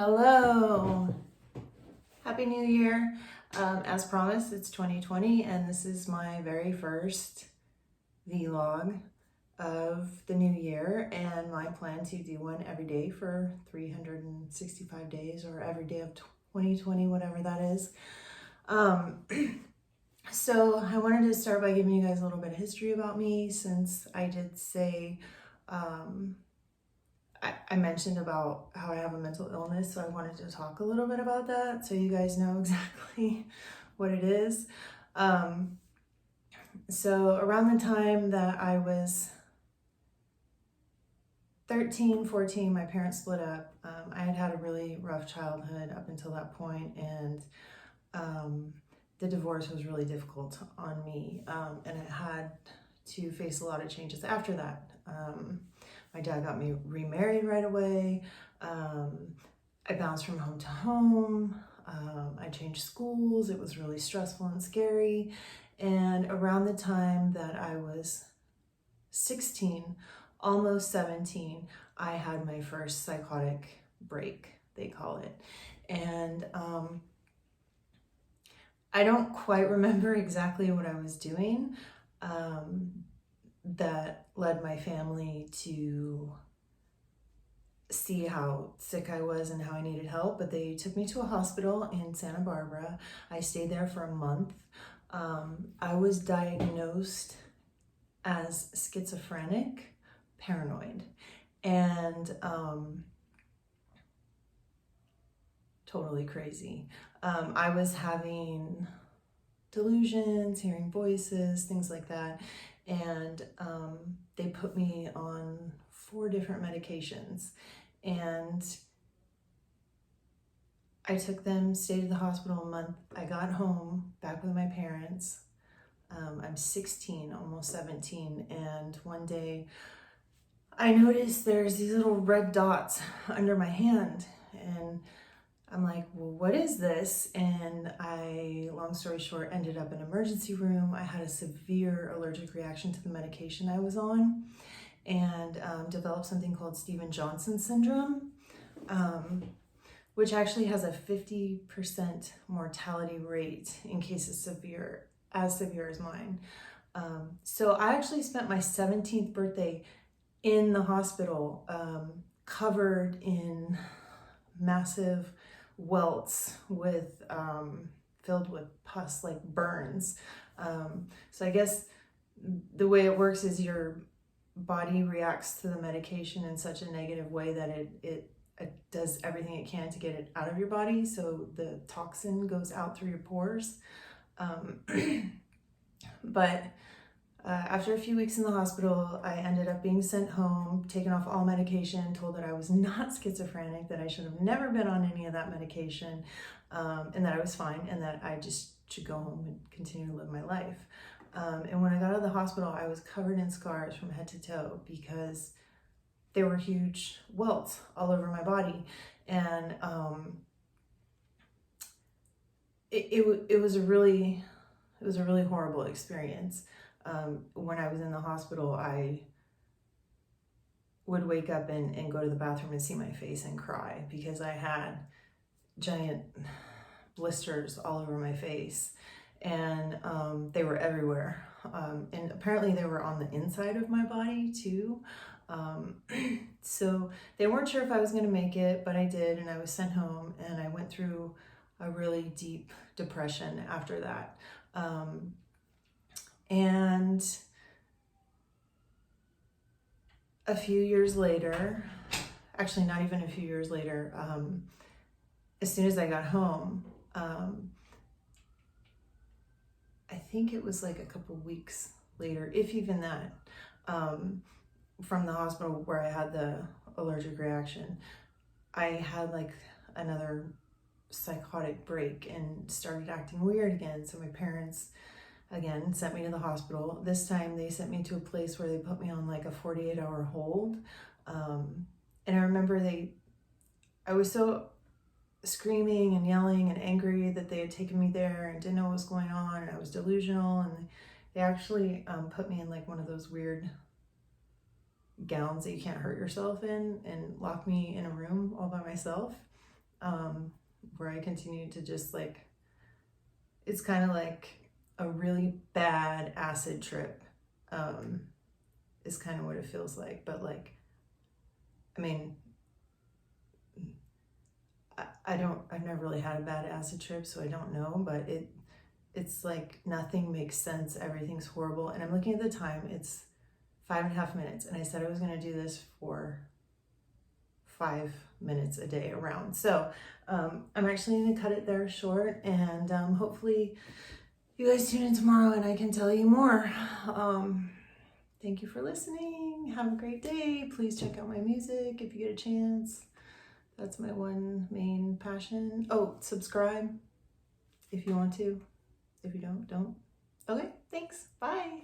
Hello, Happy New Year. As promised, it's 2020 and this is my very first vlog of the new year, and my plan to do one every day for 365 days or every day of 2020, whatever that is. So I wanted to start by giving you guys a little bit of history about me, since I did say I mentioned about how I have a mental illness, so I wanted to talk a little bit about that so you guys know exactly what it is. So around the time that I was 13, 14, my parents split up. I had had a really rough childhood up until that point, and the divorce was really difficult on me, and I had to face a lot of changes after that. My dad got me remarried right away. I bounced from home to home. I changed schools. It was really stressful and scary. And around the time that I was 16, almost 17, I had my first psychotic break, they call it. And I don't quite remember exactly what I was doing. That led my family to see how sick I was and how I needed help, but they took me to a hospital in Santa Barbara. I stayed there for a month. I was diagnosed as schizophrenic, paranoid, and totally crazy. I was having delusions, hearing voices, things like that. And they put me on 4 different medications, and I took them, stayed at the hospital a month. I got home back with my parents. I'm 16, almost 17, and one day I noticed there's these little red dots under my hand, and I'm like, well, what is this? And long story short, ended up in an emergency room. I had a severe allergic reaction to the medication I was on, and developed something called Stevens-Johnson syndrome, which actually has a 50% mortality rate in cases as severe as mine. So I actually spent my 17th birthday in the hospital, covered in massive welts with filled with pus, like burns. So I guess the way it works is your body reacts to the medication in such a negative way that it does everything it can to get it out of your body, so the toxin goes out through your pores. But after a few weeks in the hospital, I ended up being sent home, taken off all medication, told that I was not schizophrenic, that I should have never been on any of that medication, and that I was fine, and that I just should go home and continue to live my life. And when I got out of the hospital, I was covered in scars from head to toe because there were huge welts all over my body. And it was a really horrible experience. When I was in the hospital, I would wake up and go to the bathroom and see my face and cry because I had giant blisters all over my face, and they were everywhere. And apparently they were on the inside of my body too. So they weren't sure if I was going to make it, but I did, and I was sent home, and I went through a really deep depression after that. And a few years later, actually not even a few years later, as soon as I got home, I think it was like a couple weeks later, if even that, from the hospital where I had the allergic reaction, I had like another psychotic break and started acting weird again. So my parents again sent me to the hospital. This time they sent me to a place where they put me on like a 48-hour hold. And I remember I was so screaming and yelling and angry that they had taken me there and didn't know what was going on, and I was delusional, and they actually put me in like one of those weird gowns that you can't hurt yourself in and locked me in a room all by myself. where I continue to just like, it's kind of like a really bad acid trip, is kind of what it feels like. But like, I mean, I've never really had a bad acid trip, so I don't know, but it's like nothing makes sense. Everything's horrible. And I'm looking at the time, it's 5.5 minutes. And I said I was going to do this for 5 minutes a day around. So I'm actually going to cut it there short, and hopefully you guys tune in tomorrow and I can tell you more. Thank you for listening. Have a great day. Please check out my music if you get a chance. That's my one main passion. Oh, subscribe if you want to. If you don't. Okay, thanks. Bye.